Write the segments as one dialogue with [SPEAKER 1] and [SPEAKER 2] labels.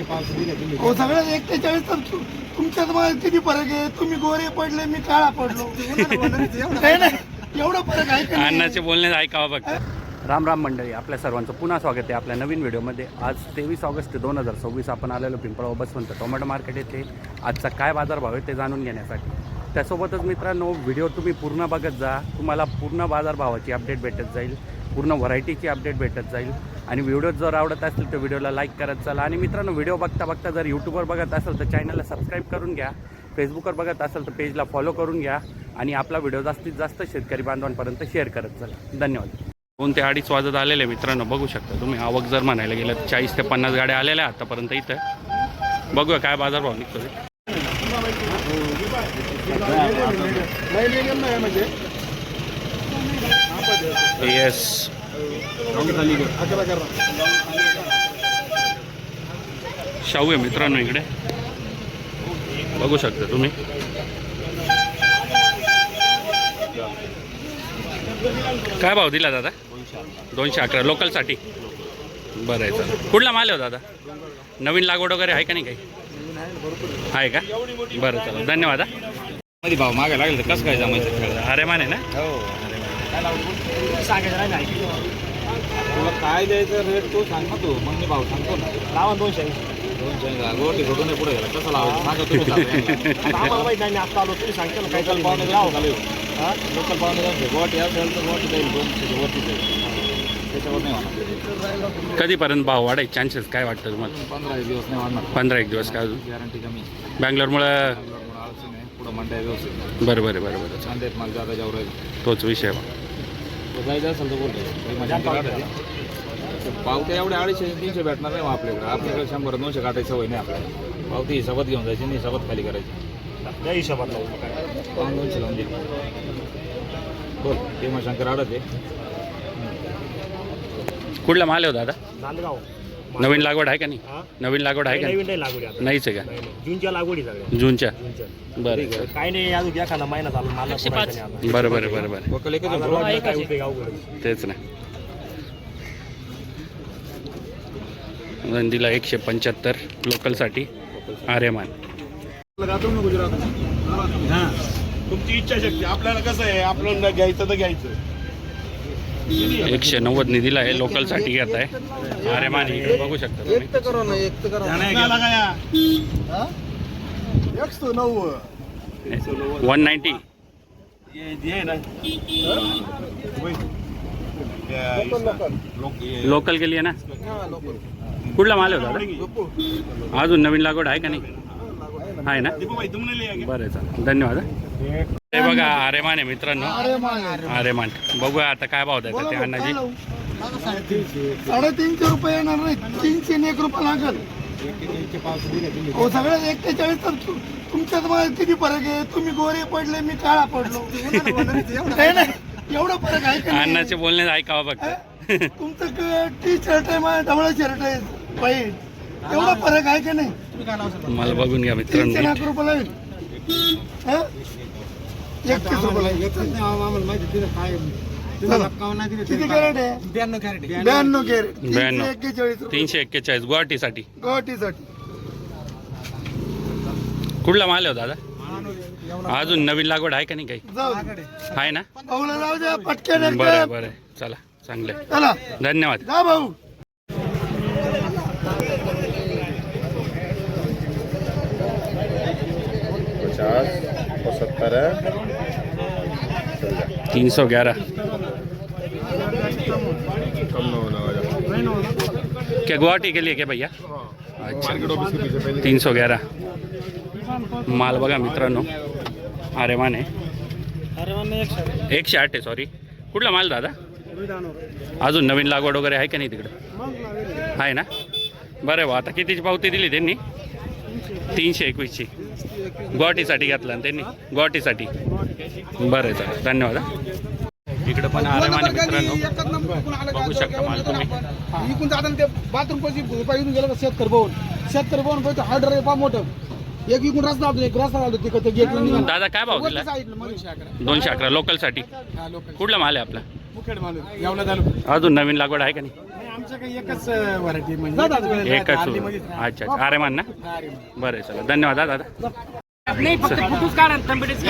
[SPEAKER 1] हो सगळ्यात 41 तर तुमच्यात मला किती फरक आहे. तुम्ही गोरे पडले मी काळा पडलो. नाही नाही एवढा फरक आहे का?
[SPEAKER 2] अण्णाचे बोलणे ऐकावं फक्त. राम राम मंडळी, आपल्या सर्वांचं पुन्हा स्वागत आहे आपल्या नवीन व्हिडिओमध्ये. आज 23 ऑगस्ट 2026 आपण आलेलो पिंपळगाव बसवंत टोमॅटो मार्केट येथे. आजचा काय बाजारभाव आहे ते जाणून घेण्यासाठी. त्यासोबतच मित्रांनो, व्हिडिओ तुम्ही पूर्ण बघत जा. तुम्हाला पूर्ण बाजारभावाची अपडेट भेटत जाईल, पूर्ण व्हरायटीची अपडेट भेटत जाईल. आणि व्हिडिओ जर आवडत असतील तर व्हिडिओला लाईक करत चला. आणि मित्रांनो, व्हिडिओ बघता बघता जर यूट्यूबवर बघत असेल तर चॅनलला सबस्क्राईब करून घ्या. फेसबुकवर बघत असेल तर पेजला फॉलो करून घ्या. आणि आपला व्हिडिओ जास्तीत जास्त शेतकरी बांधवांपर्यंत शेअर करत चला. धन्यवाद. 2 ते 2:30 वाजत आलेले मित्रांनो, बघू शकता तुम्ही. आवक जर म्हणायला गेलं तर 40 ते 50 गाड्या आलेल्या आतापर्यंत इथं. बघूया काय बाजारभाव निघतो. येस, शाहू आहे मित्रांनो इकडे, बघू शकता तुम्ही. काय भाव दिला दादा? 211 लोकलसाठी. बरं आहे, चालेल. कुठला माल आहे दादा? नवीन लागवड वगैरे आहे का नाही? काही आहे का? बरं, चालेल, धन्यवाद.
[SPEAKER 3] मध्ये भाव मागायला लागेल तर कसं काय जमायचं?
[SPEAKER 2] अरे माने ना,
[SPEAKER 3] हो तुला काय द्यायचं रेट तो सांग ना, तू मग मी भाव सांगतो ना.
[SPEAKER 1] लावा 200
[SPEAKER 3] गोटी घडून पुढे गेला कसं लावायचं सांगा तुम्ही.
[SPEAKER 1] आम्हाला माहिती नाही, आता आलो तुम्ही सांगता ना काय
[SPEAKER 3] लोकल पाहुणे लोकल पाहुणे जाऊ गोटी असेल तर गोटी जाईल 200 वरती जाईल, त्याच्यावर नाही वाढणार.
[SPEAKER 2] कधीपर्यंत भाव वाढायचे चान्सेस काय वाटतं तुम्हाला?
[SPEAKER 3] 15 दिवस नाही वाढणार.
[SPEAKER 2] 15 दिवस का अजून?
[SPEAKER 3] गॅरंटी कमी.
[SPEAKER 2] बँगलोरमुळं
[SPEAKER 3] अडचण आहे, पुढं मंड्या व्यवस्थित.
[SPEAKER 2] बरं बरं बरं बरं,
[SPEAKER 3] मंड्यात मला जागा जाऊ राहील.
[SPEAKER 2] तोच विषय मग.
[SPEAKER 3] जायचं असेल तर बोलतो. पावत्या एवढ्या 250-300 भेटणार नाही आपल्याकडे. आपल्याकडे 100-200 काटायची सवय नाही आपल्याला. पावती हिसाबात घेऊन जायची नाही, हिसाबात खाली करायची.
[SPEAKER 1] त्या हिशोबात
[SPEAKER 3] 200 लावून दिली. बोल ते मग शंकर आडत आहे.
[SPEAKER 2] कुठला माल आहे दादा?
[SPEAKER 1] नांदगाव.
[SPEAKER 2] नवीन लागवड आहे का नाही? नवीन लागवड आहे का नाही?
[SPEAKER 1] नवीन नाही लागवडी आता.
[SPEAKER 2] नाहीच आहे का?
[SPEAKER 1] जूनच्या लागवडी सगळ्या.
[SPEAKER 2] जूनच्या.
[SPEAKER 1] जूनच्या.
[SPEAKER 2] बरं,
[SPEAKER 1] काय नाही, अजून एखादा महिना चालू. मला
[SPEAKER 2] बरं बरं बरं बरं,
[SPEAKER 3] वकल एकच
[SPEAKER 1] काय होते गावकडे.
[SPEAKER 2] तेच ना. दिला 175 लोकलसाठी आर्यमान.
[SPEAKER 1] तुमची इच्छाशक्ती. आपल्याला कसं आहे, आपल्याला घ्यायचं तर घ्यायचं.
[SPEAKER 2] 190 नि दिला आहे लोकलसाठी घेत आहे आर्यमान. इकडे बघू शकता तुम्ही. 190 लोकल के लिए ना. कुठला माल आहे दादा? अजून नवीन लागवड आहे का नाही? आहे ना. बरं, चालेल, धन्यवाद. हे बघा आर्यमान आहे मित्रांनो, आर्यमान. बघूया आता काय भाव द्यायचा ते अण्णाजी.
[SPEAKER 1] 350 रुपये येणार नाही, 301 रुपये लागल. हो सगळ्यात 41 तर तुमच्यात मला किती फरक आहे. तुम्ही गोरे पडले मी काळा पडलो. नाही नाही एवढा फरक आहे का?
[SPEAKER 2] अण्णाचे बोलणे ऐकावं फक्त.
[SPEAKER 1] तुमचं टी शर्ट आहे, माझ्या ढवळा शर्ट आहे पाहिजे. एवढा फरक आहे का नाही?
[SPEAKER 2] मला बघून घ्या मित्रांनो.
[SPEAKER 1] 301 रुपये लागेल. 31 रुपये लागेल. किती कॅरेट आहे? 92 कॅरेट.
[SPEAKER 2] 92. 341 गुवाहाटीसाठी.
[SPEAKER 1] गुवाहाटीसाठी.
[SPEAKER 2] कुठला माल आहे दादा? अजून नवीन लागवड आहे का नाही? काही
[SPEAKER 1] जाऊ
[SPEAKER 2] आहे ना.
[SPEAKER 1] भाऊला जाऊ द्या पटकन.
[SPEAKER 2] बरं बरं, चला, चांगलं,
[SPEAKER 1] चला,
[SPEAKER 2] धन्यवाद.
[SPEAKER 1] जा भाऊ. 311 क्या गुवाहाटी के लिए क्या भैया? अच्छा, 311 माल बघा मित्रांनो. आर्यमान आहे. 108 आहे. सॉरी, कुठला माल दादा? अजून नवीन लागवड वगैरे आहे का नाही तिकडं? आहे ना. बरं बा, आता कितीची पावती दिली त्यांनी? 321ची. गुवाहाटीसाठी घेतला ना त्यांनी, गुवाहाटीसाठी. बरं, चालेल, धन्यवाद. इकडं पण आर्यमान मित्रांनो, बघू शकता माल तुम्ही. इकडून जाताना ते बाथरूम पैसे येऊन गेलं शेतकरी भवन पैसे ऑर्डर पा मोठं. एक इकडून रस्ता होतो, एक रस्ता झालो तिकडे गेट.
[SPEAKER 2] दादा काय भाव दिला? 211 लोकलसाठी. कुठला माल आहे आपला? अजून नवीन लागवड आहे का नाही?
[SPEAKER 4] आमच्याकडे एकच व्हरायटी म्हणजे
[SPEAKER 1] एकच अच्छा अच्छा आरेमान ना बरं चला धन्यवाद हा दादा
[SPEAKER 4] नाही फक्त फोटोच काढा तंबडीच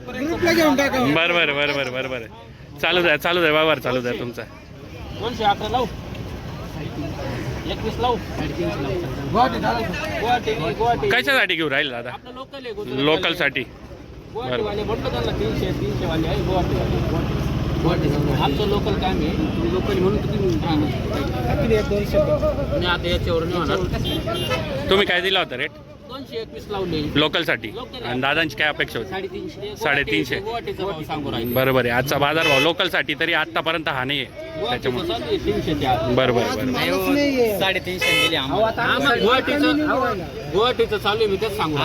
[SPEAKER 4] ग्रुपला घेऊन टाका
[SPEAKER 1] बरं बरं बरं बरं बरं बरं चालू द्या व्यवहार चालू द्या तुमचा
[SPEAKER 4] 211 लावू 21 लावू गुवाहाटी
[SPEAKER 1] कशासाठी घेऊ राहील दादा
[SPEAKER 4] आपलं लोकल आहे
[SPEAKER 1] लोकलसाठी
[SPEAKER 4] गुवाहाटीवाले म्हटलं त्यांना 300 वाले आहे गुवाहाटी आमचं लोकल काम आहे लोकल म्हणून किती नाही आता याच्यावर नाही होणार
[SPEAKER 1] तुम्ही काय दिला होता रेट
[SPEAKER 4] 221 लावले
[SPEAKER 1] लोकलसाठी आणि दादांची काय अपेक्षा होती 350
[SPEAKER 4] गुवाहाटीचा भाव सांगू राहिले
[SPEAKER 1] बरोबर आहे आजचा बाजार भाव लोकलसाठी तरी आतापर्यंत हा नाही आहे त्याच्यामुळे
[SPEAKER 4] 300 द्या
[SPEAKER 1] बरोबर बरोबर
[SPEAKER 4] 350 दिले गुवाहाटीचं चालू आहे मी तेच सांगू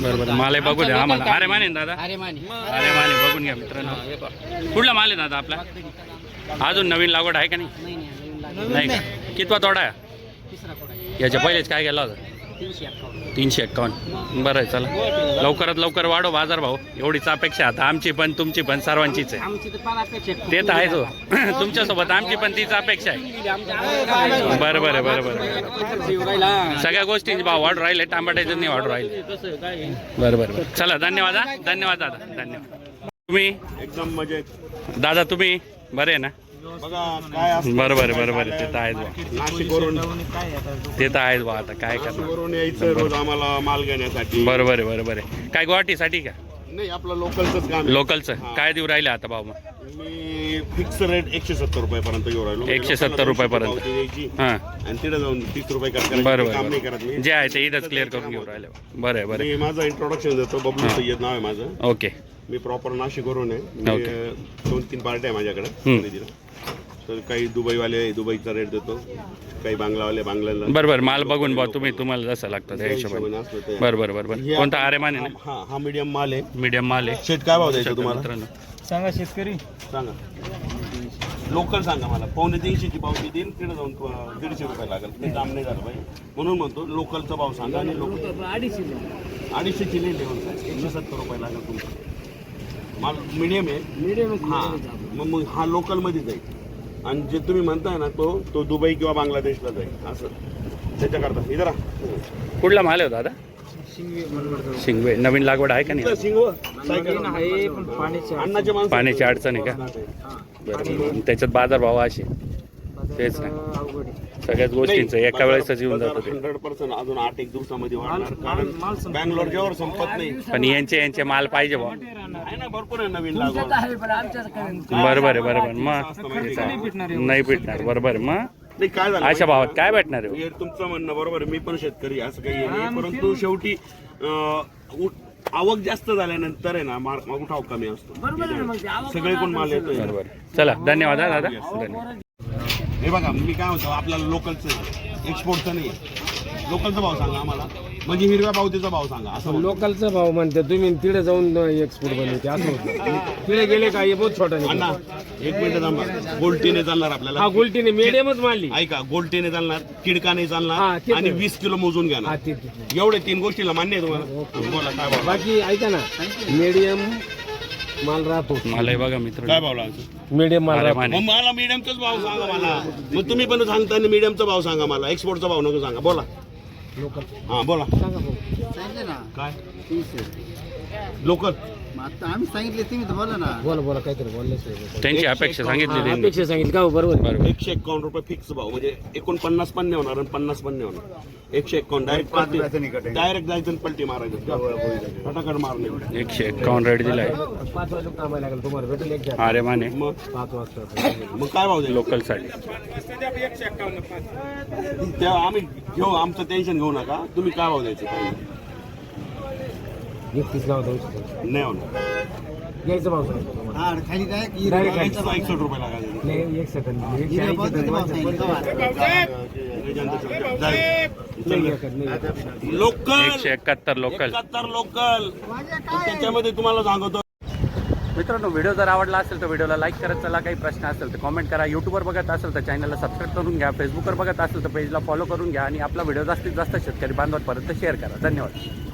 [SPEAKER 1] बरोबर माल बघू द्या आम्हाला अरे माने दादा
[SPEAKER 4] अरे माने
[SPEAKER 1] बघून घ्या मित्रांनो कुठला माल आहे दादा आपला अजून नवीन लागवड आहे का नाही का कितवा तोडा आहे याच्या पहिलेच काय गेला होता 351 बरं आहे चला लवकरात लवकर वाढव बाजार भाव एवढीच अपेक्षा आता आमची पण तुमची पण सर्वांचीच आहे ते तर आहेच हो तुमच्यासोबत आमची पण तीच अपेक्षा आहे बरोबर आहे बरोबर सगळ्या गोष्टींचे भाव वाढू राहिले टमाट्याचे नाही वाढू राहिले बरोबर चला धन्यवाद हा धन्यवाद दादा धन्यवाद तुम्ही
[SPEAKER 5] एकदम मजेत
[SPEAKER 1] दादा तुम्ही बरे आहे ना
[SPEAKER 5] बघा काय असतं
[SPEAKER 1] बरोबर ते तर आहेच बा
[SPEAKER 5] नाशिकवरून
[SPEAKER 1] ते तर आहेच बा आता काय करणार
[SPEAKER 5] नाशिकवरून यायचं रोज आम्हाला माल घेण्यासाठी
[SPEAKER 1] बरोबर आहे काय गुवाहाटीसाठी का
[SPEAKER 5] नाही आपलं लोकलचंच काम आहे.
[SPEAKER 1] लोकलचं काय देऊ राहिले आता भाऊ मग
[SPEAKER 5] मी फिक्स रेट 170 रुपयापर्यंत घेऊन राहिलो
[SPEAKER 1] 170 रुपयापर्यंत.
[SPEAKER 5] पावती द्यायची
[SPEAKER 1] हां
[SPEAKER 5] आणि तिथे जाऊन 30 रुपये कट करायचे
[SPEAKER 1] बरोबर
[SPEAKER 5] काम नाही करत मी
[SPEAKER 1] जे आहे ते इथंच क्लिअर करून घेऊ राहिले बरं आहे
[SPEAKER 5] मी माझं इंट्रोडक्शन देतो बबलू सय्यद नाव आहे माझं
[SPEAKER 1] ओके
[SPEAKER 5] मी प्रॉपर नाशिकवरून आहे
[SPEAKER 1] ओके.
[SPEAKER 5] मी 2-3 पार्ट्या आहे माझ्याकडे खरेदीला तर काही दुबईवाले दुबईचा रेट देतो काही बांगलावाले बांगलाला
[SPEAKER 1] बरोबर माल बघून बा तुम्हाला जसं लागतं त्या हिशोबाने
[SPEAKER 5] असतं ते.
[SPEAKER 1] बरोबर कोणता आरेमान आहे ना
[SPEAKER 5] हा मीडियम माल आहे
[SPEAKER 1] मीडियम माल आहे
[SPEAKER 5] शेट काय भाव द्यायचा तुम्हाला
[SPEAKER 1] मित्रांनो
[SPEAKER 4] सांगा शेतकरी
[SPEAKER 5] सांगा लोकल सांगा मला 250 ची पावती देईल तिथे जाऊन 150 रुपये लागेल ते काम नाही झालं पाहिजे म्हणून म्हणतो लोकलचा भाव सांगा आणि लोकल 250 ची नाही लेवल 170 रुपये लागेल तुमचा माल मीडियम आहे हा मग हा लोकलमध्ये जाईल आणि जे तुम्ही म्हणताय ना तो दुबई किंवा बांगलादेशला जाईल असं त्याच्याकरता इधर
[SPEAKER 1] कुठला माल आहे हो दादा शिंगवे नवीन लागवड आहे का नाही
[SPEAKER 5] अन्नाचे माणसं
[SPEAKER 1] पाण्याची अडचण आहे का बरोबर त्याच्यात बाजार भाव असे तेच ना सगळ्याच गोष्टींचं एका वेळेसच येऊन जातं ते
[SPEAKER 5] 100% अजून 8-1 दिवसामध्ये वाढणार कारण बँगलोर जेव्हा संपत नाही
[SPEAKER 1] पण यांचे माल पाहिजे भाऊ
[SPEAKER 5] आहे ना भरपूर आहे नवीन लागवड
[SPEAKER 1] बरोबर मग नाही पिटणार बरोबर मग
[SPEAKER 5] नाही काय झालं
[SPEAKER 1] अशा भावात काय भेटणार आहे
[SPEAKER 5] हे तुमचं म्हणणं बरोबर आहे. मी पण शेतकरी असं काही नाही परंतु शेवटी आवक जास्त झाल्यानंतर आहे ना मागून ठाव कमी असतो सगळे कोण माल येतोय
[SPEAKER 1] बरोबर चला धन्यवाद हा दादा धन्यवाद
[SPEAKER 5] हे बघा मी काय म्हणतो आपल्याला लोकलचं एक्सपोर्टचं नाही लोकलचा भाव सांगा आम्हाला म्हणजे हिरव्या पावतीचा भाव सांगा असं
[SPEAKER 4] लोकलचा भाव म्हणते तुम्ही तिकडे जाऊन एक्सपोर्ट बनवते असं होतं तिकडे गेले का हे बहुत छोटा नाही
[SPEAKER 5] अण्णा 1 मिनिट थांबा गोल्टीने चालणार आपल्याला
[SPEAKER 4] हा गोल्टीने मीडियमच मारली
[SPEAKER 5] ऐका गोल्टीने चालणार किडकाने
[SPEAKER 4] हा,
[SPEAKER 5] चालणार
[SPEAKER 4] ते
[SPEAKER 5] आणि
[SPEAKER 4] तर.
[SPEAKER 5] 20 किलो मोजून घ्या ना एवढे 3 गोष्टीला मान्य आहे तुम्हाला बोला काय भाव
[SPEAKER 4] बाकी ऐका ना मीडियम माल राहतो
[SPEAKER 1] मला हे बघा मित्र
[SPEAKER 5] काय भाव लागतो
[SPEAKER 4] मीडियम माल
[SPEAKER 1] अरे
[SPEAKER 4] राहतो
[SPEAKER 1] माने
[SPEAKER 5] मग मला मीडियमचाच भाव सांगा मला मग तुम्ही पण सांगता मीडियमचा भाव सांगा मला एक्सपोर्टचा भाव नको सांगा बोला
[SPEAKER 4] लोकल
[SPEAKER 5] हा बोला
[SPEAKER 6] सांगितले ना
[SPEAKER 5] काय
[SPEAKER 6] 30
[SPEAKER 5] लोकल
[SPEAKER 6] आता आम्ही सांगितले तुम्ही तर बोला ना
[SPEAKER 4] बोला काहीतरी बोललेच
[SPEAKER 1] त्यांची अपेक्षा सांगितली त्यांनी
[SPEAKER 4] अपेक्षा सांगितलं का हो, बरोबर
[SPEAKER 1] बरोबर
[SPEAKER 5] 151 रुपये फिक्स भाव म्हणजे 49 पण नाही होणार आणि 50 पण नाही होणार 151 डायरेक्ट जायचं आणि पलटी मारायचं फटाकड मारले
[SPEAKER 1] 151 रेट दिलाय
[SPEAKER 4] 5 वाजता थांबायला लागेल तुम्हाला भेटेल एक
[SPEAKER 1] अरे माने
[SPEAKER 5] मग
[SPEAKER 4] 5 वाजता
[SPEAKER 5] मग काय भाव द्यायला
[SPEAKER 1] लोकलसाठी
[SPEAKER 5] तेव्हा आम्ही घेऊ आमचं टेन्शन घेऊ नका तुम्ही काय भाव द्यायचे
[SPEAKER 4] 31 गाव द्यायचं
[SPEAKER 5] नाही होणार
[SPEAKER 4] घ्यायचं भाव सांगितलं
[SPEAKER 6] हा खाली काय
[SPEAKER 4] Direct
[SPEAKER 5] 61 रुपये लागायचे
[SPEAKER 4] नाही एक सेकंद
[SPEAKER 5] लोकल
[SPEAKER 1] 171 लोकल
[SPEAKER 5] 71 लोकल त्याच्यामध्ये तुम्हाला सांगतो
[SPEAKER 1] मित्रांनो व्हिडिओ जर आवडला असेल तर व्हिडिओला लाईक करत चला काही प्रश्न असेल तर कमेंट करा यूट्यूबवर बघत असेल तर चॅनलला सबस्क्राईब करून घ्या फेसबुकवर बघत असेल तर पेजला फॉलो करून घ्या आणि आपला व्हिडिओ जास्तीत जास्त शेतकरी बांधवांपर्यंत शेअर करा धन्यवाद